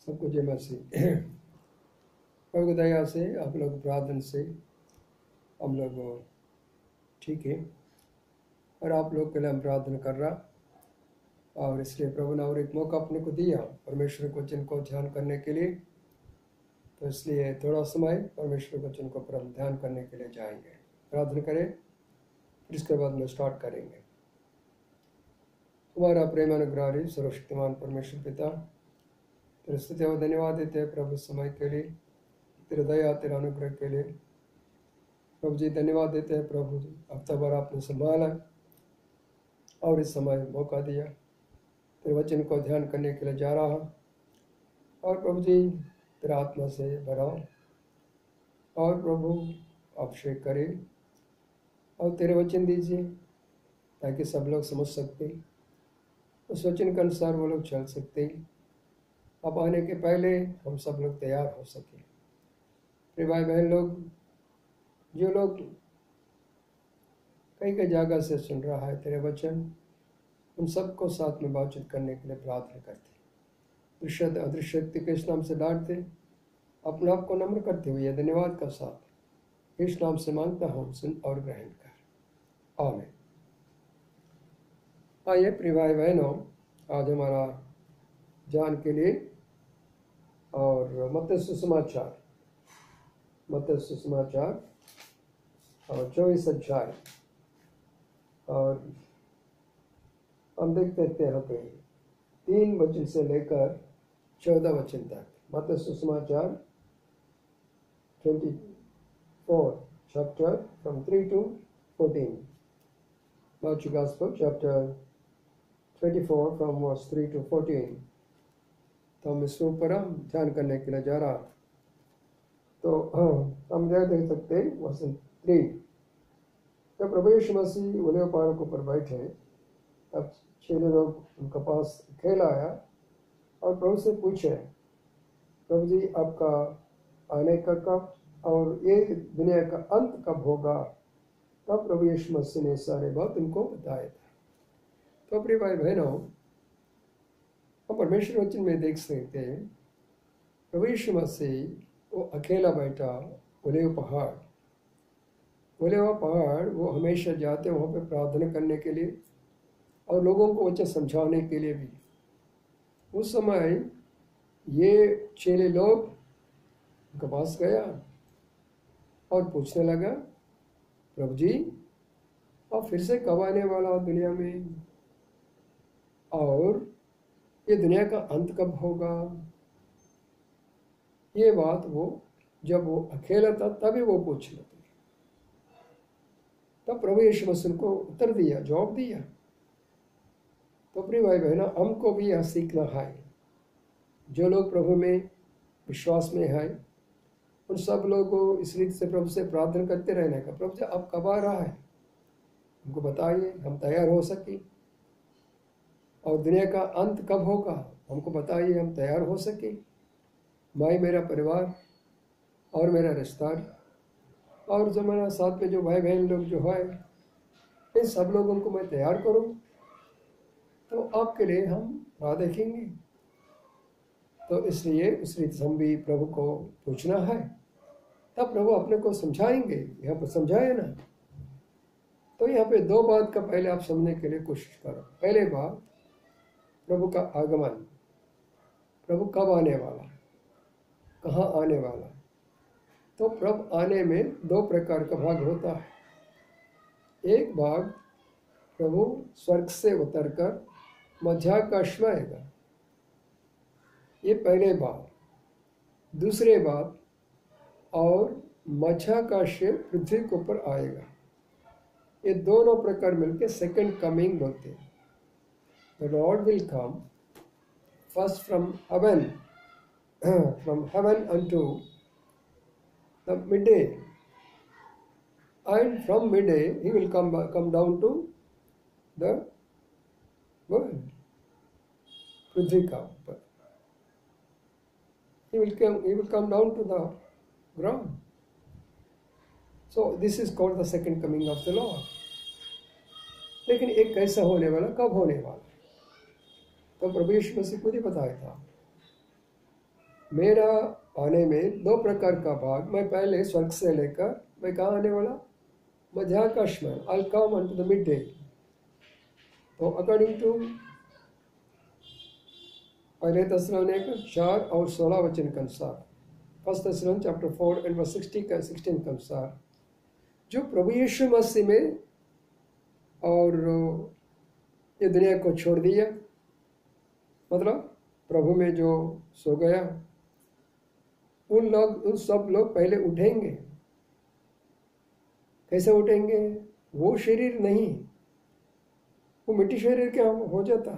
सबको जय मसीह। प्रभु की दया से आप लोग प्रार्थना से हम लोग ठीक है, और आप लोग के लिए हम प्रार्थना कर रहा, और इसलिए प्रभु ने और एक मौका अपने को दिया परमेश्वर को वचन को ध्यान करने के लिए। तो इसलिए थोड़ा समय परमेश्वर वचन को पर हम ध्यान करने के लिए जाएंगे। प्रार्थना करें, फिर इसके बाद में स्टार्ट करेंगे। तुम्हारा प्रेम अनुग्रह सर्वशक्तिमान परमेश्वर पिता, तेरे स्तुति और धन्यवाद देते हैं प्रभु समय के लिए, तेरे दया तेरे अनुग्रह के लिए। प्रभु जी धन्यवाद देते हैं प्रभु जी, हफ्ता भर आपने संभाला और इस समय मौका दिया तेरे वचन को ध्यान करने के लिए जा रहा। और प्रभु जी तेरा आत्मा से भराओ और प्रभु अभिषेक करे और तेरे वचन दीजिए ताकि सब लोग समझ सकते, उस वचन के अनुसार वो लोग चल सकते। अब आने के पहले हम सब लोग तैयार हो सके। फिर भाई बहन लोग, जो लोग कई कई जगह से सुन रहा है तेरे वचन, उन सबको साथ में बातचीत करने के लिए प्रार्थना करते, दृश्य अदृश्य शक्ति के इस नाम से डांटते, अपने आप को नम्र करते हुए धन्यवाद का साथ इस नाम से मांगता हूँ, सुन और ग्रहण कर, आमीन। आइए प्रिय भाई बहनों, आज हमारा जान के लिए और मत्ती सुसमाचार और 24 अध्याय, और हम देखते हैं यहाँ पे 3 वचन से लेकर 14 वचन तक। मत्ती सुसमाचार 24 chapter from 3 to 14. Matthew Gospel chapter 24 from verse 3 to 14. तो हम इसके ऊपर हम ध्यान करने के लिए जा रहा। तो हम देख सकते हैं वचन 3। जब प्रभु यीशु मसीह ओलिव पहाड़ के ऊपर बैठे, तब 6 लोग उनके पास खेल आया और प्रभु से पूछे, प्रभु जी आपका आने का कब और ये दुनिया का अंत कब होगा? तब प्रभु यीशु मसीह ने सारे बात उनको बताया था। तो प्रिय भाई बहनों, हम परमेश्वर वचन में देख सकते हैं प्रभु यीशु मसीह वो अकेला बैठा ओलिव पहाड़ वो हमेशा जाते वहाँ पे प्रार्थना करने के लिए और लोगों को वचन समझाने के लिए भी। उस समय ये 6 लोग उनके पास गया और पूछने लगा, प्रभु जी आप फिर से कब आने वाला दुनिया में, और ये दुनिया का अंत कब होगा? ये बात वो जब वो अकेला था तभी वो पूछ लेते। तब प्रभु यीशु मसीह को उत्तर दिया, जवाब दिया। तो प्रिय भाई बहनों, हमको भी यह सीखना है। जो लोग प्रभु में विश्वास में है, उन सब लोगों को इस रीति से प्रभु से प्रार्थना करते रहने का, प्रभु जी अब कब आ रहा है, हमको बताइए, हम तैयार हो सके। और दुनिया का अंत कब होगा, हमको बताइए, हम तैयार हो सके। मैं, मेरा परिवार और मेरा रिश्तेदार और जो मेरा साथ में जो भाई बहन लोग जो है, इन सब लोगों को मैं तैयार करूं, तो आपके लिए हम राह देखेंगे। तो इसलिए उस रीति से हम भी प्रभु को पूछना है, तब प्रभु अपने को समझाएंगे। यहाँ पर समझाए ना, तो यहाँ पे 2 बात का पहले आप समझने के लिए कोशिश करो। पहले बात, प्रभु का आगमन, प्रभु कब आने वाला, कहाँ आने वाला। तो प्रभु आने में 2 प्रकार का भाग होता है। एक भाग प्रभु स्वर्ग से उतरकर मध्याकाश में आएगा, ये पहले बात। दूसरे बात, और मध्याकाश से पृथ्वी के ऊपर आएगा। ये दोनों प्रकार मिलके सेकंड कमिंग बोलते हैं। The Lord will come first from heaven, from heaven unto the midday, and from midday he will come down to the world, पृथ्वी का ऊपर। He will come down to the ground. So this is called the second coming of the Lord. लेकिन एक कैसा होने वाला, कब होने वाला, तो प्रभु यीशु मसीह खुद ही बताया था। मेरा आने में दो प्रकार का भाग, मैं पहले स्वर्ग से लेकर मैं कहाँ आने वाला, मध्याकाश में, I come unto the midday. तो अकॉर्डिंग टू पहले Thessalonians 4 और 16 वचन के अनुसार, first Thessalonians chapter 4 and verse 16 के अनुसार, जो प्रभु यीशु मसीह में और ये दुनिया को छोड़ दिया, मतलब प्रभु में जो सो गया, उन सब लोग पहले उठेंगे। कैसे उठेंगे? वो शरीर नहीं, वो मिट्टी शरीर क्या हो जाता,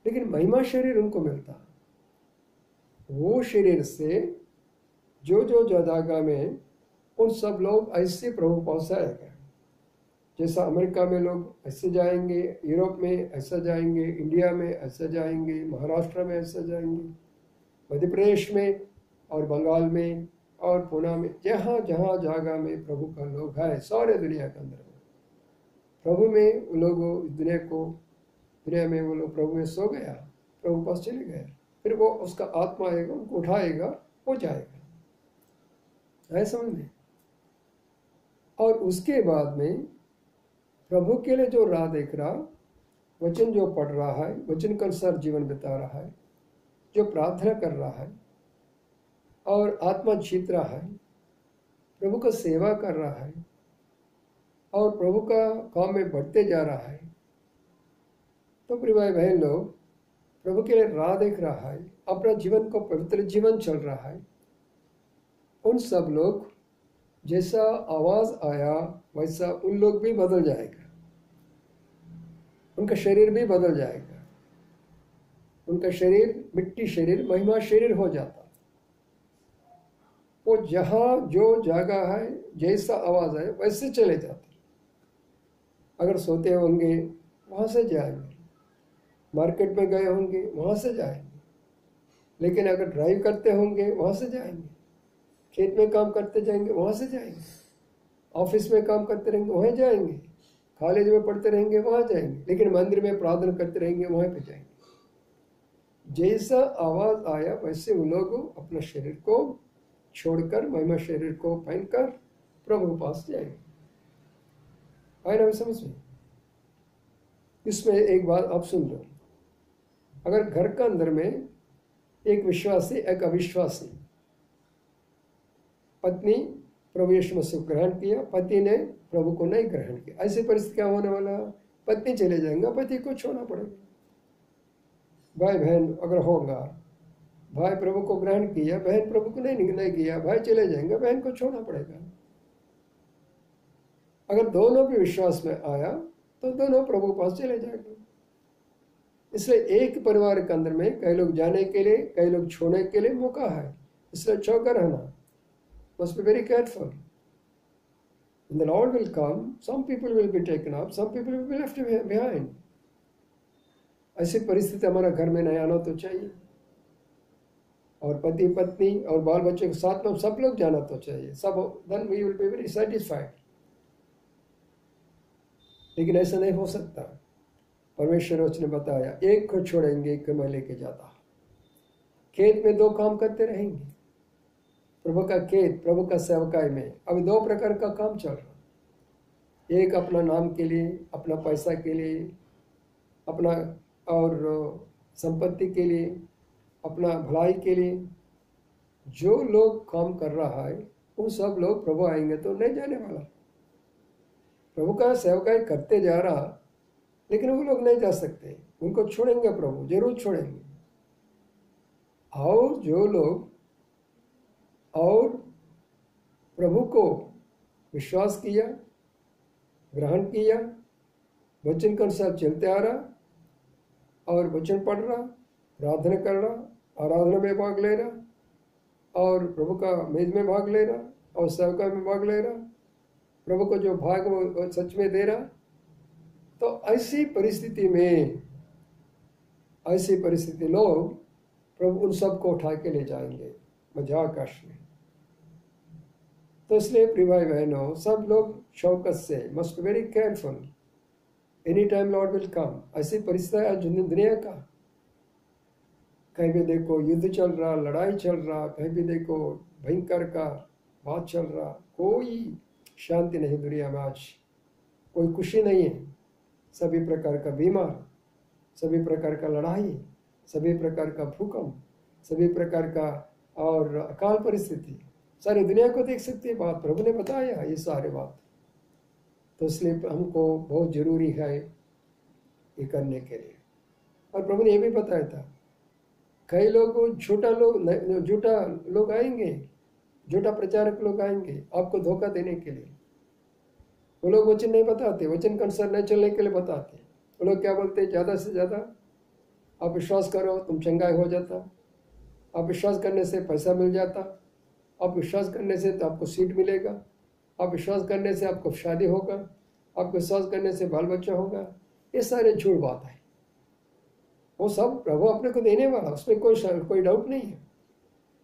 लेकिन महिमा शरीर उनको मिलता। वो शरीर से जो जगह में उन सब लोग ऐसे प्रभु पहुंचाएगा। जैसा अमेरिका में लोग ऐसे जाएंगे, यूरोप में ऐसा जाएंगे, इंडिया में ऐसा जाएंगे, महाराष्ट्र में ऐसा जाएंगे, मध्य प्रदेश में और बंगाल में और पुणे में, जहाँ जहाँ जगह में प्रभु का लोग है, सारे दुनिया के अंदर में प्रभु में वो लोग, इस दुनिया में वो लोग प्रभु में सो गया, प्रभु पास चले गए, फिर वो उसका आत्मा आएगा, उनको उठाएगा, हो जाएगा। है समझ में? और उसके बाद में प्रभु के लिए जो राह देख रहा, वचन जो पढ़ रहा है, वचन के अनुसार जीवन बिता रहा है, जो प्रार्थना कर रहा है और आत्मा जीत रहा है, प्रभु का सेवा कर रहा है और प्रभु का काम में बढ़ते जा रहा है, तो प्रिय भाई बहन लोग, प्रभु के लिए राह देख रहा है, अपना जीवन को पवित्र जीवन चल रहा है, उन सब लोग जैसा आवाज आया वैसा उन लोग भी बदल जाएगा, उनका शरीर भी बदल जाएगा, उनका शरीर मिट्टी शरीर महिमा शरीर हो जाता। वो जहाँ जो जगह है, जैसा आवाज है वैसे चले जाते। अगर सोते होंगे वहाँ से जाएंगे, मार्केट में गए होंगे वहाँ से जाएंगे, लेकिन अगर ड्राइव करते होंगे वहाँ से जाएंगे, खेत में काम करते जाएंगे वहाँ से जाएंगे, ऑफिस में काम करते रहेंगे वहाँ जाएंगे, कॉलेज में पढ़ते रहेंगे वहाँ जाएंगे, लेकिन मंदिर में प्रार्थना करते रहेंगे वहाँ पे जाएंगे। जैसा आवाज आया वैसे वो लोग अपना शरीर को छोड़कर महिमा शरीर को पहनकर प्रभु के पास जाएंगे। आए ना समझ में? इसमें एक बात आप सुन लो, अगर घर का अंदर में एक विश्वासी एक अविश्वासी, पत्नी प्रभु यीशु मसीह को ग्रहण किया, पति ने प्रभु को नहीं ग्रहण किया, ऐसी परिस्थिति क्या होने वाला? पत्नी चले जाएंगे, पति को छोड़ना पड़ेगा। भाई बहन अगर होगा, भाई प्रभु को ग्रहण किया, बहन प्रभु को नहीं किया, भाई चले जाएंगे, बहन को छोड़ना पड़ेगा। अगर दोनों भी विश्वास में आया तो दोनों प्रभु पास चले जाएंगे। इसलिए एक परिवार के अंदर में कई लोग जाने के लिए, कई लोग छोड़ने के लिए मौका है, इसलिए चौका रहना। Must be very careful. When the Lord will come, some people will be taken up, some people will be left behind. ऐसी परिस्थिति हमारा घर में नहीं आना तो चाहिए, और पति पत्नी और बाल बच्चों के साथ में सब लोग जाना तो चाहिए, सब, then we will be very satisfied. लेकिन ऐसा नहीं हो सकता। परमेश्वर उसने बताया, एक को छोड़ेंगे एक को मैं लेके जाता। खेत में दो काम करते रहेंगे, प्रभु का खेत, प्रभु का सेवकाई में अभी दो प्रकार का काम चल रहा। एक अपना नाम के लिए, अपना पैसा के लिए, अपना और संपत्ति के लिए, अपना भलाई के लिए जो लोग काम कर रहा है, वो सब लोग प्रभु आएंगे तो नहीं जाने वाला। प्रभु का सेवकाई करते जा रहा, लेकिन वो लोग नहीं जा सकते, उनको छोड़ेंगे, प्रभु जरूर छोड़ेंगे। और जो लोग और प्रभु को विश्वास किया, ग्रहण किया, वचन के अनुसार चलते आ रहा और वचन पढ़ रहा, प्रार्थना कर रहा, आराधना में भाग ले रहा और प्रभु का मेज में भाग ले रहा और सेवका में भाग ले रहा, प्रभु को जो भाग वो सच में दे रहा, तो ऐसी परिस्थिति लोग प्रभु उन सबको उठा के ले जाएंगे मध्याकाश में। तो इसलिए प्रिय भाई बहनों, सब लोग शौकत से, must very careful, any time Lord will कम। ऐसी परिस्थिति आज दुनिया का कहीं भी देखो युद्ध चल रहा, लड़ाई चल रहा, कहीं भी देखो भयंकर का बात चल रहा, कोई शांति नहीं दुनिया में आज, कोई खुशी नहीं है। सभी प्रकार का बीमार, सभी प्रकार का लड़ाई, सभी प्रकार का भूकंप, सभी प्रकार का और अकाल परिस्थिति सारी दुनिया को देख सकती है। बात प्रभु ने बताया ये सारे बात, तो इसलिए हमको बहुत जरूरी है ये करने के लिए। और प्रभु ने ये भी बताया था, कई लोग झूठा लोग आएंगे, झूठा प्रचारक लोग आएंगे आपको धोखा देने के लिए। वो लोग वचन नहीं बताते, वचन के अनुसार नहीं चलने के लिए बताते। वो लोग क्या बोलते हैं, ज़्यादा से ज़्यादा आप विश्वास करो तुम चंगाई हो जाता, आप विश्वास करने से पैसा मिल जाता, आप विश्वास करने से तो आपको सीट मिलेगा, आप विश्वास करने से आपको शादी होगा, आप विश्वास करने से बाल बच्चा होगा। ये सारे झूठ बात है। वो सब प्रभु अपने को देने वाला, उसमें कोई डाउट नहीं है।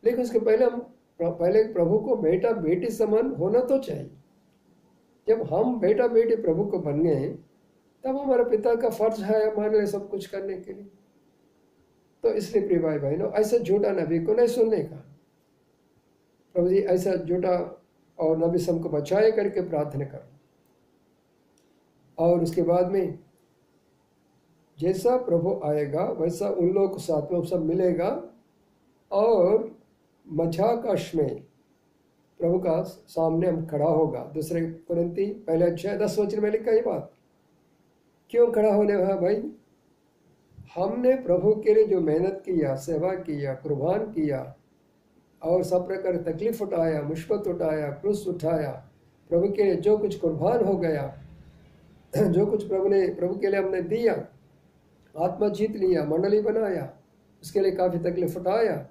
लेकिन उसके पहले प्रभु को बेटा बेटी समान होना तो चाहिए। जब हम बेटा बेटी प्रभु को बन गए तब हमारे पिता का फर्ज है हमारे लिए सब कुछ करने के लिए। तो इसलिए प्रिय भाई बहनों, ऐसा झूठा नबी को नहीं सुनने का। प्रभु जी ऐसा झूठा और नबी सब को बचाए करके प्रार्थना करो। और उसके बाद में जैसा प्रभु आएगा वैसा उन लोगों को साथ में सब मिलेगा और मध्याकाश में प्रभु का सामने हम खड़ा होगा। दूसरे कुरिन्ती पहले अध्याय 10 वचन में लिखा ये बात। क्यों खड़ा होने वाला भाई? हमने प्रभु के लिए जो मेहनत किया, सेवा किया, कुर्बान किया और सब प्रकार तकलीफ उठाया, मुश्किल उठाया, क्रूस उठाया, प्रभु के लिए जो कुछ कुर्बान हो गया, जो कुछ प्रभु के लिए हमने दिया, आत्मा जीत लिया, मंडली बनाया, उसके लिए काफ़ी तकलीफ उठाया,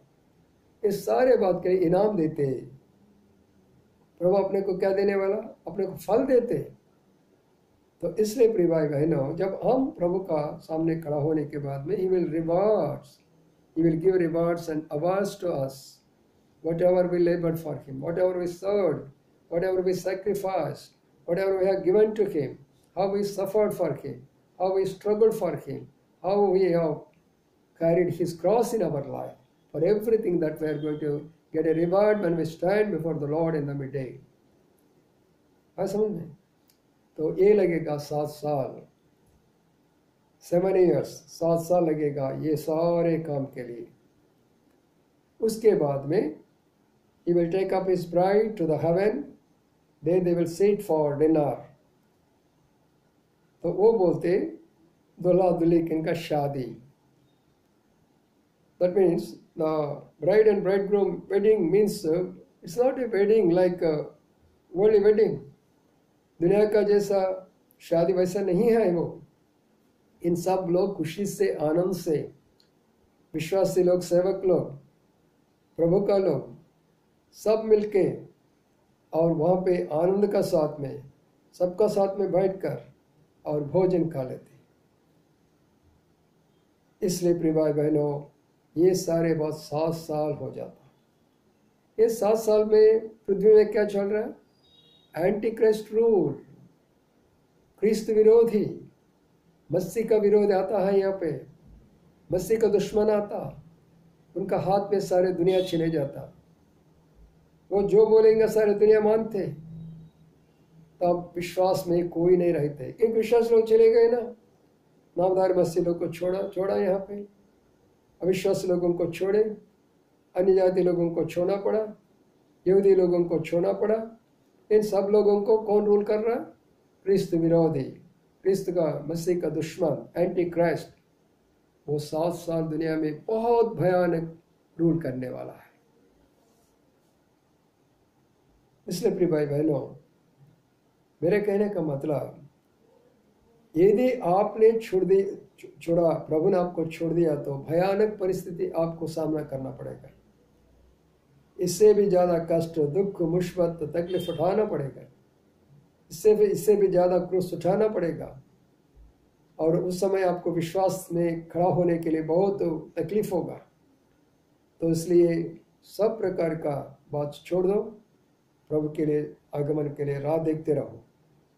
इस सारे बात के इनाम देते। प्रभु अपने को क्या देने वाला? अपने को फल देते। तो इसलिए प्रिय भाई बहनों, जब हम प्रभु का सामने खड़ा होने के बाद में He will give rewards and awards to us, whatever we labored for Him, whatever we served, whatever we sacrificed, whatever we have given to Him, how we suffered for Him, how we struggled for Him, how we have carried His cross in our life. For everything that we are going to get a reward when we stand before the Lord in the midday. है समझ में? तो ये लगेगा 7 साल, 7 years, 7 साल लगेगा ये सारे काम के लिए। उसके बाद में He will take up His bride to the heaven, there they will sit for dinner. तो वो बोलते दुल्हा दुल्हन की इनका शादी। That means the bride and bridegroom wedding means it's not a wedding like a worldly wedding. दुनिया का जैसा शादी वैसा नहीं है वो। इन सब लोग खुशी से, आनंद से, विश्वासी लोग, सेवक लोग, प्रभु का लोग सब मिलके और वहाँ पे आनंद का साथ में, सबका साथ में बैठकर और भोजन खा लेते। इसलिए प्रिय भाई बहनों, ये सारे बात 7 साल हो जाता। ये 7 साल में पृथ्वी में क्या चल रहा है? एंटी क्राइस्ट रूल, क्रिस्त विरोधी, मसीह का विरोध आता है। यहाँ पे मसीह का दुश्मन आता, उनका हाथ में सारे दुनिया छिने जाता। वो जो बोलेंगे सारे दुनिया मानते। तब विश्वास में कोई नहीं रहते, क्योंकि विश्वास लोग चले गए ना। नामदार मसीह लोग को छोड़ा यहाँ पे, अविश्वासी लोगों को छोड़े, अन्य जाति लोगों को छोड़ना पड़ा, यहूदी लोगों को छोड़ना पड़ा। इन सब लोगों को कौन रूल कर रहा? क्रिस्त विरोधी, क्रिस्त का, मसीह का दुश्मन, एंटी क्राइस्ट। वो 7 साल दुनिया में बहुत भयानक रूल करने वाला है। इसलिए प्रिय भाई बहनों, मेरे कहने का मतलब, यदि आपने छोड़ा, प्रभु ने आपको छोड़ दिया, तो भयानक परिस्थिति आपको सामना करना पड़ेगा। इससे भी ज़्यादा कष्ट, दुख, मुश्किल, तकलीफ उठाना पड़ेगा। इससे भी ज़्यादा क्रूस उठाना पड़ेगा। और उस समय आपको विश्वास में खड़ा होने के लिए बहुत तकलीफ होगा। तो इसलिए सब प्रकार का बात छोड़ दो, प्रभु के लिए, आगमन के लिए राह देखते रहो।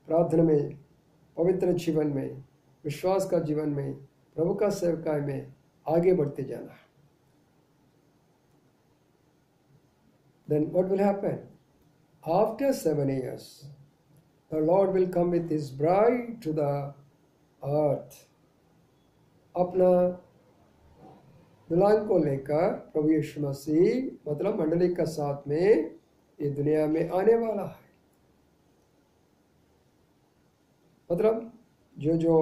प्रार्थना में, पवित्र जीवन में, विश्वास का जीवन में, प्रभु का सेवकाई में आगे बढ़ते जाना। then what will happen? After 7 years, the Lord will come with His bride to the earth. अपना दुल्हन को लेकर प्रभु यीशु मसीह मतलब मंडली का साथ में ये दुनिया में आने वाला है। मतलब जो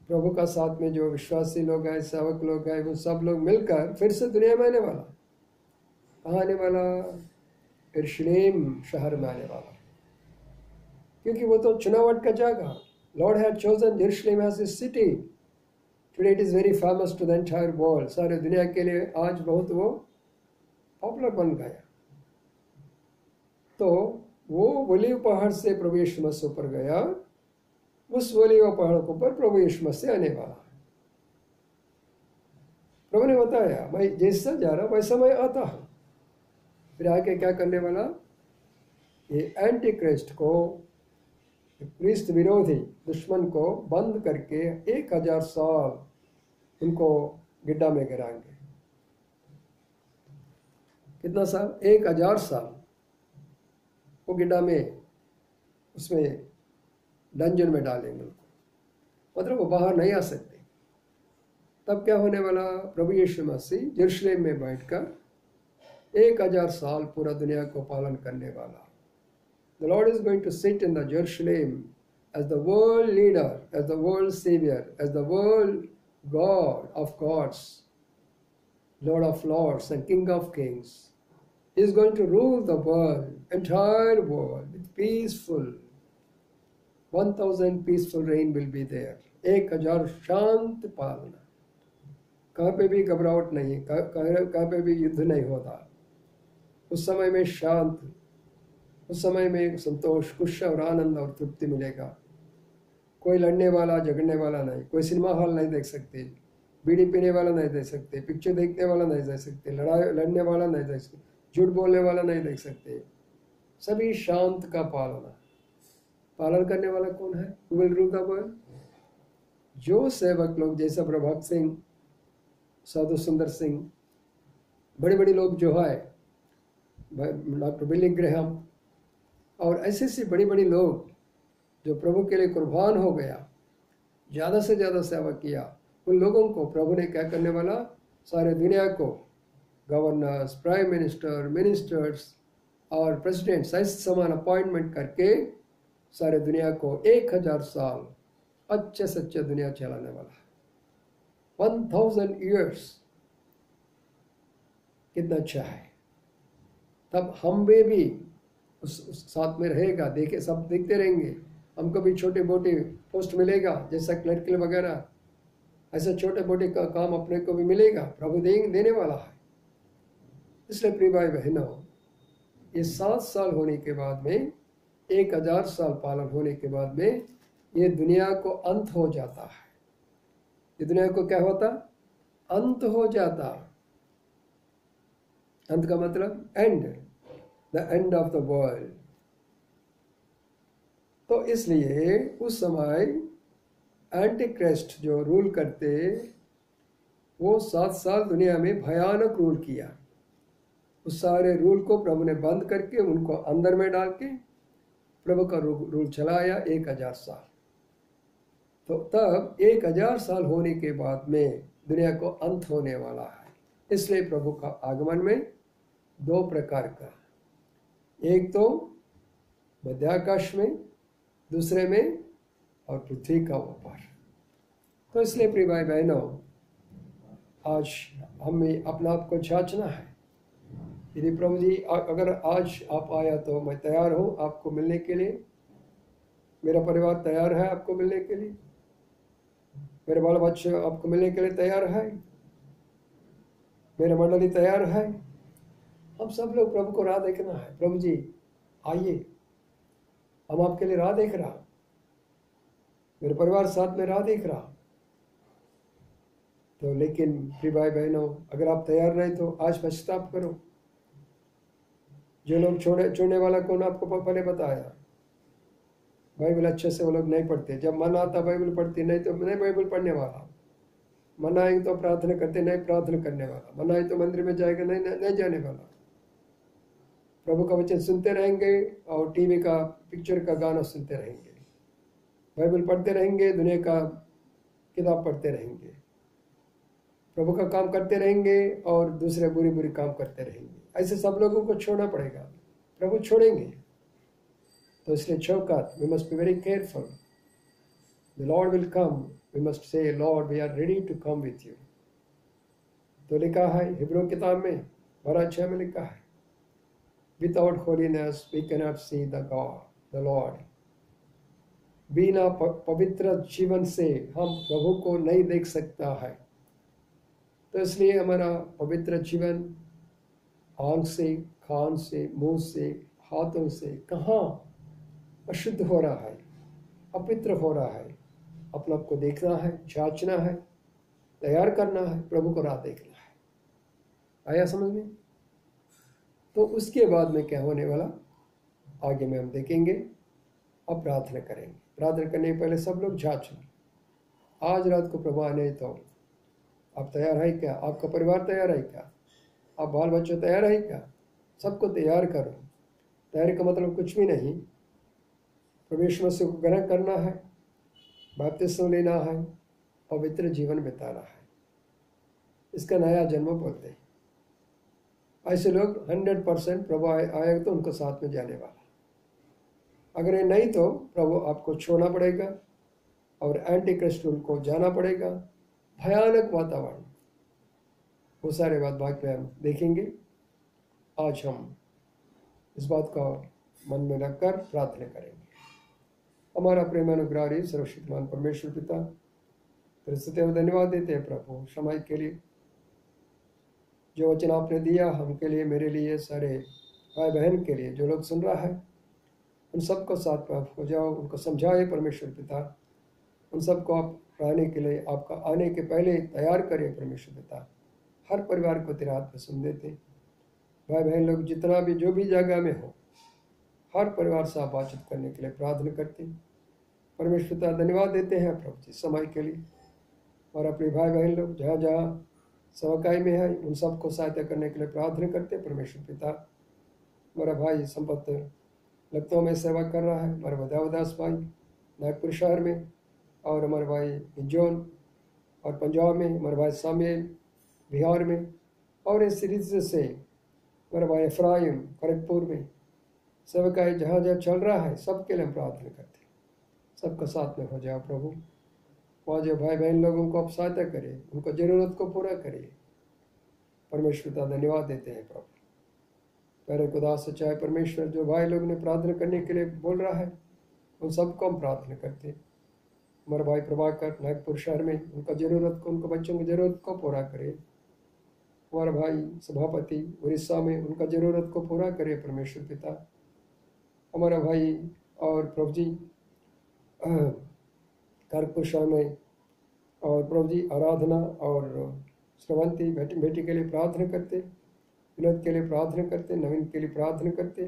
प्रभु का साथ में जो विश्वासी लोग हैं, सेवक लोग हैं, वो सब लोग मिलकर फिर से दुनिया में आने वाला। कहाँ आने वाला? यरूशलेम शहर में आने वाला, क्योंकि वो तो चुनावट का जगह। Lord had chosen Jerusalem as a city. Today it is very famous to the entire world. सारे दुनिया के लिए आज बहुत वो पॉपुलर बन गया। तो वो ओलीव पहाड़ से प्रभु यीशु मसीह ऊपर गया, उस ओलीव पहाड़ के ऊपर प्रभु यीशु मसीह आने वाला। प्रभु ने बताया, मैं जैसा जा रहा वैसा मैं आता हूँ। फिर आके क्या करने वाला? ये एंटी क्राइस्ट को, क्रिस्त विरोधी दुश्मन को बंद करके 1000 साल उनको गिड्ढा में गिराएंगे। कितना साल? 1000 साल वो गिड्ढा में, उसमें डंजन में डालेंगे उनको, मतलब वो बाहर नहीं आ सकते। तब क्या होने वाला? प्रभु यीशु मसीह यरूशलेम में बैठकर 1000 साल पूरा दुनिया को पालन करने वाला। The Lord is going to sit in the Jerusalem as the world leader, as the world savior, as the world God of gods, Lord of lords and King of kings. He is going to rule the world, entire world, with peaceful, 1000 peaceful reign will be there. 1000 शांत पालना, कहाँ पे भी घबराहट नहीं, कहाँ पे भी युद्ध नहीं होता। उस समय में शांत, उस समय में संतोष, खुश और आनंद और तृप्ति मिलेगा। कोई लड़ने वाला झगड़ने वाला नहीं, कोई सिनेमा हॉल नहीं देख सकते, बीड़ी पीने वाला नहीं देख सकते, पिक्चर देखने वाला नहीं देख सकते, लड़ने वाला नहीं देख सकते, झूठ बोलने वाला नहीं देख सकते। सभी शांत का पालन करने वाला कौन है? Who will rule the world? जो सेवक लोग जैसा प्रभात सिंह, साधु सुंदर सिंह, बड़े बड़े लोग जो है, डॉक्टर बिली ग्रेहम और ऐसे बड़ी बड़ी लोग जो प्रभु के लिए कुर्बान हो गया, ज़्यादा से ज़्यादा सेवा किया, उन लोगों को प्रभु ने क्या करने वाला? सारे दुनिया को गवर्नर्स, प्राइम मिनिस्टर, मिनिस्टर्स और प्रेसिडेंट्स ऐसे समान अपॉइंटमेंट करके सारे दुनिया को 1000 साल अच्छे से अच्छे दुनिया चलाने वाला है। 1000 years कितना अच्छा है। तब हम भी उस साथ में रहेगा, देखे सब देखते रहेंगे। हमको भी छोटे मोटे पोस्ट मिलेगा, जैसा क्लर्कल वगैरह, ऐसा छोटे मोटे का काम अपने को भी मिलेगा, प्रभु देने वाला है। इसलिए प्रिय भाई बहनों, ये 7 साल होने के बाद में, 1000 साल पालन होने के बाद में ये दुनिया को अंत हो जाता है। ये दुनिया को क्या होता? अंत हो जाता। अंत का मतलब and, the end of the world. तो इसलिए उस समय एंटी क्राइस्ट जो रूल करते, वो 7 साल दुनिया में भयानक रूल किया। उस सारे रूल को प्रभु ने बंद करके उनको अंदर में डाल के प्रभु का रूल चलाया 1000 साल। तो तब 1000 साल होने के बाद में दुनिया को अंत होने वाला है। इसलिए प्रभु का आगमन में 2 प्रकार का, एक तो मध्याकाश में, दूसरे में और पृथ्वी का ऊपर। तो इसलिए प्रिय भाई बहनों, आज हमें अपना आप को जांचना है। यदि प्रभु जी अगर आज आप आया तो मैं तैयार हूँ आपको मिलने के लिए। मेरा परिवार तैयार है आपको मिलने के लिए। मेरे बाल बच्चे आपको मिलने के लिए तैयार है। मेरे मंडली तैयार है। हम सब लोग प्रभु को राह देखना है। प्रभु जी आइए, हम आपके लिए राह देख रहा, मेरे परिवार साथ में राह देख रहा। तो लेकिन प्रिय भाई बहनों, अगर आप तैयार नहीं तो आज पश्चाताप करो। जो लोग छोड़ने वाला कौन आपको पहले बताया? बाइबल अच्छे से वो लोग नहीं पढ़ते। जब मन आता बाइबल पढ़ती, नहीं तो नहीं बाइबल पढ़ने वाला। मन आए तो प्रार्थना करते, नहीं प्रार्थना करने वाला। मन आए तो मंदिर में जाएगा, नहीं जाने वाला। प्रभु का वचन सुनते रहेंगे और टीवी का पिक्चर का गाना सुनते रहेंगे, बाइबल पढ़ते रहेंगे, दुनिया का किताब पढ़ते रहेंगे, प्रभु का काम करते रहेंगे और दूसरे बुरी बुरी काम करते रहेंगे। ऐसे सब लोगों को छोड़ना पड़ेगा, प्रभु छोड़ेंगे। तो इसलिए चौकात, we must be very careful. The lord will come, we must say lord we are ready to come with you. तो लिखा है हिब्रू किताब में 12:6 में लिखा है, without holiness we can not see the god the lord. बिना पवित्र जीवन से हम प्रभु को नहीं देख सकता है। तो इसलिए हमारा पवित्र जीवन आंख से, कान से, मुंह से, हाथों से कहाँ अशुद्ध हो रहा है, अपवित्र हो रहा है। अपने आप को देखना है, जांचना है, तैयार करना है, प्रभु को राह देखना है। आया समझ में? तो उसके बाद में क्या होने वाला आगे में हम देखेंगे। अब प्रार्थना करेंगे। प्रार्थना करने के पहले सब लोग जांच लें, आज रात को प्रभु आने तो आप तैयार है क्या? आपका परिवार तैयार है क्या? आप बाल बच्चों तैयार है क्या? सबको तैयार करो। तैयारी का मतलब कुछ भी नहीं, परमेश्वर से ग्रहण करना है, बपतिस्मा लेना है, पवित्र जीवन बिताना है। इसका नया जन्म बोलते हैं। ऐसे लोग 100% प्रभु आएगा तो उनको साथ में जाने वाला। अगर ये नहीं तो प्रभु आपको छोड़ना पड़ेगा और एंटी क्रिस्ट को जाना पड़ेगा। भयानक वातावरण, वो सारे बात बाद में हम देखेंगे। आज हम इस बात का मन में रखकर प्रार्थना करेंगे। हमारा प्रेमानुग्रही सर्वशक्तिमान परमेश्वर पिता, तेरे स्तुति और धन्यवाद देते हैं प्रभु समय के लिए, जो वचन आपने दिया हमके लिए, मेरे लिए, सारे भाई बहन के लिए, जो लोग सुन रहा है उन सबको साथ में आप हो जाओ, उनको समझाए परमेश्वर पिता। उन सबको आप आने के लिए, आपका आने के पहले तैयार करें परमेश्वर पिता। हर परिवार को तेरे हाथ में सुन देते, भाई बहन लोग जितना भी जो भी जगह में हो, हर परिवार से आप बातचीत करने के लिए प्रार्थना करते परमेश्वर पिता। धन्यवाद देते हैं प्रभु जी समय के लिए, और अपने भाई बहन लोग जहाँ जहाँ सेवकाई में है उन सबको सहायता करने के लिए प्रार्थना करते परमेश्वर पिता। हमारा भाई संपत लखनऊ में सेवा कर रहा है, हमारे बदावदास भाई नागपुर शहर में, और हमारे भाई इंजोन और पंजाब में, हमारे भाई सामेल बिहार में, और इस सीरीज से हमारे भाई इफ्राहिम खड़गपुर में सेवकाई जहाँ जहाँ चल रहा है, सबके लिए हम प्रार्थना करते हैं। सबका साथ में हो जाओ प्रभु। वहाँ जो भाई बहन लोगों को आप सहायता करें, उनको ज़रूरत को पूरा करिए परमेश्वर का धन्यवाद देते हैं प्रभु। पहले खुदा सच्चाई परमेश्वर, जो भाई लोग ने प्रार्थना करने के लिए बोल रहा है उन सबको हम प्रार्थना करते हैं। हमारे भाई प्रभाकर नागपुर शहर में, उनका ज़रूरत को, उनको बच्चों की ज़रूरत को पूरा करे। हमारा भाई सभापति उड़ीसा में, उनका ज़रूरत को पूरा करे परमेश्वर पिता। हमारा भाई और प्रभु जी कानपुर शहर में, और प्रभु जी आराधना और श्रवंती बेटी के लिए प्रार्थना करते, विनोद के लिए प्रार्थना करते, नवीन के लिए प्रार्थना करते।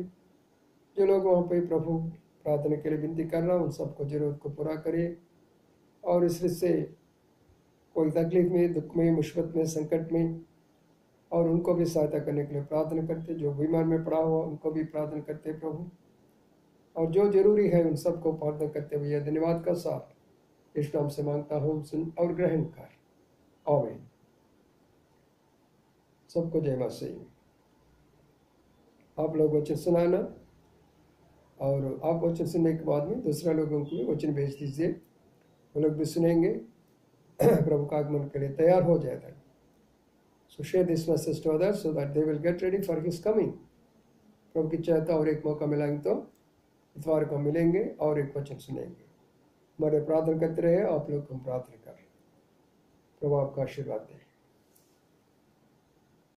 जो लोग वहाँ पे प्रभु प्रार्थना के लिए विनती कर रहा हूँ, उन सबको जरूरत को पूरा करे। और इससे कोई तकलीफ में, दुख में, मुसीबत में, संकट में, और उनको भी सहायता करने के लिए प्रार्थना करते। जो बीमार में पड़ा हुआ उनको भी प्रार्थना करते प्रभु, और जो जरूरी है उन सबको प्रार्थना करते हुए धन्यवाद का साथ इस नाम से मांगता हूँ, सुन और ग्रहण कर। आमीन। सबको जय मसीह। आप लोग वचन सुनाना, और आप वचन सुनने के बाद में दूसरा लोगों को भी वचन भेज दीजिए, वो लोग भी सुनेंगे, प्रभु का आगमन के लिए तैयार हो जाएगा। So share this message to others so that they will get ready for his coming. प्रभु की चाहता और एक मौका मिलेंगे तो इतवार को मिलेंगे और एक वचन सुनेंगे। हमारे प्रार्थना करते रहे, आप लोग हम प्रार्थना करें। प्रभु आपका आशीर्वाद दें।